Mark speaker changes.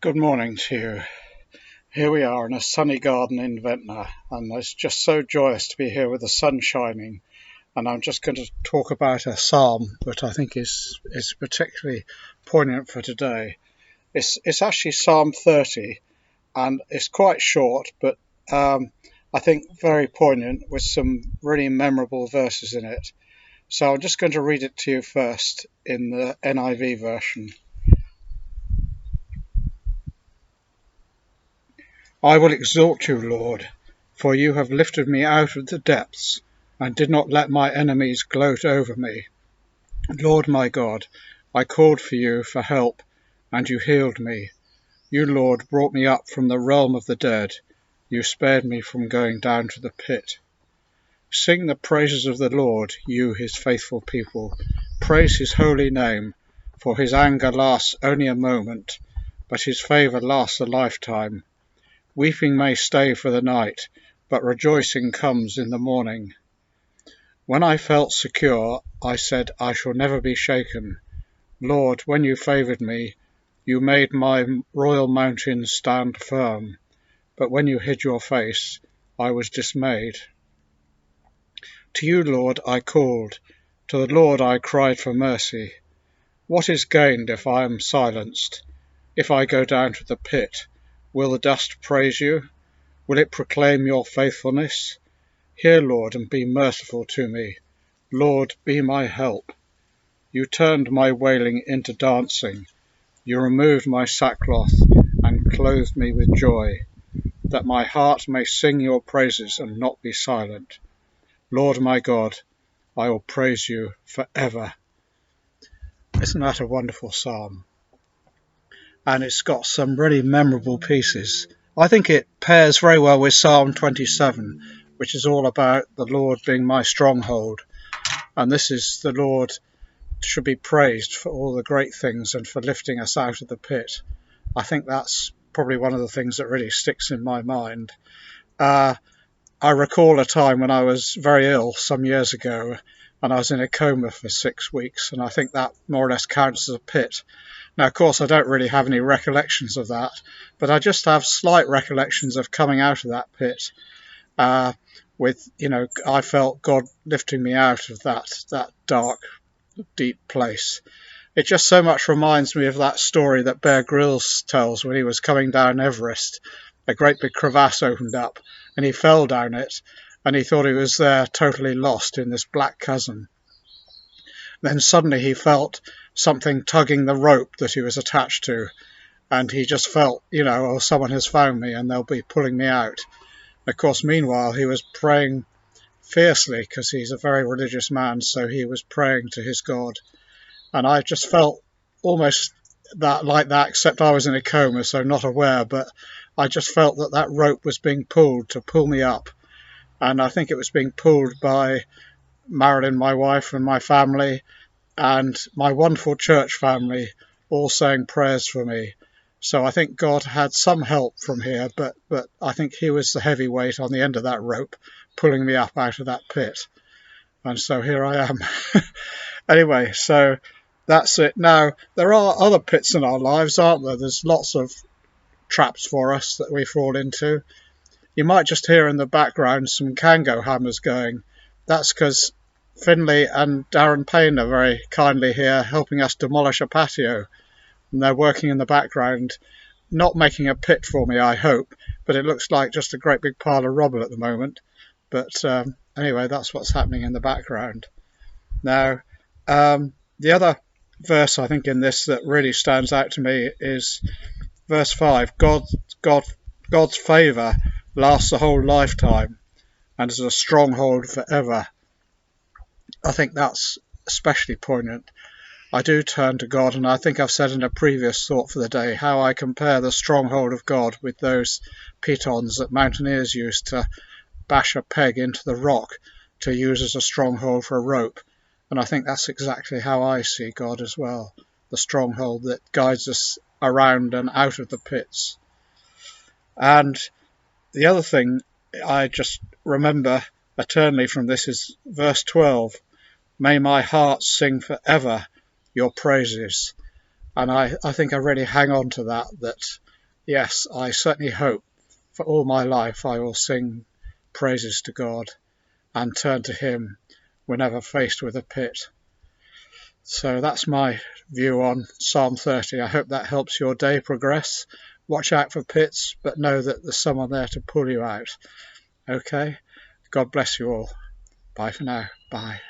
Speaker 1: Good morning to you. Here we are in a sunny garden in Ventnor, and it's just so joyous to be here with the sun shining. And I'm just going to talk about a psalm that I think is particularly poignant for today. It's actually Psalm 30, and it's quite short, but I think very poignant with some really memorable verses in it. So I'm just going to read it to you first in the NIV version. I will exalt you, Lord, for you have lifted me out of the depths, and did not let my enemies gloat over me. Lord my God, I called for you for help, and you healed me. You, Lord, brought me up from the realm of the dead. You spared me from going down to the pit. Sing the praises of the Lord, you his faithful people. Praise his holy name, for his anger lasts only a moment, but his favour lasts a lifetime. Weeping may stay for the night, but rejoicing comes in the morning. When I felt secure, I said, I shall never be shaken. Lord, when you favoured me, you made my royal mountain stand firm. But when you hid your face, I was dismayed. To you, Lord, I called. To the Lord I cried for mercy. What is gained if I am silenced? If I go down to the pit, will the dust praise you? Will it proclaim your faithfulness? Hear, Lord, and be merciful to me. Lord, be my help. You turned my wailing into dancing. You removed my sackcloth and clothed me with joy, that my heart may sing your praises and not be silent. Lord my God, I will praise you forever. Isn't that a wonderful psalm? And it's got some really memorable pieces. I think it pairs very well with Psalm 27, which is all about the Lord being my stronghold. And this is the Lord should be praised for all the great things and for lifting us out of the pit. I think that's probably one of the things that really sticks in my mind. I recall a time when I was very ill some years ago, and I was in a coma for 6 weeks, and I think that more or less counts as a pit. Now, of course, I don't really have any recollections of that, but I just have slight recollections of coming out of that pit I felt God lifting me out of that dark, deep place. It just so much reminds me of that story that Bear Grylls tells when he was coming down Everest. A great big crevasse opened up, and he fell down it, and he thought he was there totally lost in this black chasm. Then suddenly he felt something tugging the rope that he was attached to, and he just felt, oh, someone has found me and they'll be pulling me out. Of course, meanwhile, he was praying fiercely because he's a very religious man, so he was praying to his God. And I just felt almost that like that, except I was in a coma, so not aware, but I just felt that rope was being pulled to pull me up. And I think it was being pulled by Marilyn, my wife, and my family, and my wonderful church family, all saying prayers for me. So I think God had some help from here, but I think he was the heavy weight on the end of that rope, pulling me up out of that pit. And so here I am. Anyway, so that's it. Now, there are other pits in our lives, aren't there? There's lots of traps for us that we fall into. You might just hear in the background some Kango hammers going. That's because Finley and Darren Payne are very kindly here helping us demolish a patio. And they're working in the background, not making a pit for me, I hope, but it looks like just a great big pile of rubble at the moment. But anyway, that's what's happening in the background. Now, the other verse I think in this that really stands out to me is verse 5. God's favour lasts a whole lifetime and is a stronghold forever. I think that's especially poignant. I do turn to God, and I think I've said in a previous thought for the day how I compare the stronghold of God with those pitons that mountaineers used to bash a peg into the rock to use as a stronghold for a rope. And I think that's exactly how I see God as well, the stronghold that guides us around and out of the pits. And the other thing I just remember eternally from this is verse 12. May my heart sing forever your praises. And I think I really hang on to that Yes, I certainly hope for all my life I will sing praises to God and turn to Him whenever faced with a pit. So that's my view on Psalm 30. I hope that helps your day progress. Watch out for pits, but know that there's someone there to pull you out. Okay? God bless you all. Bye for now. Bye.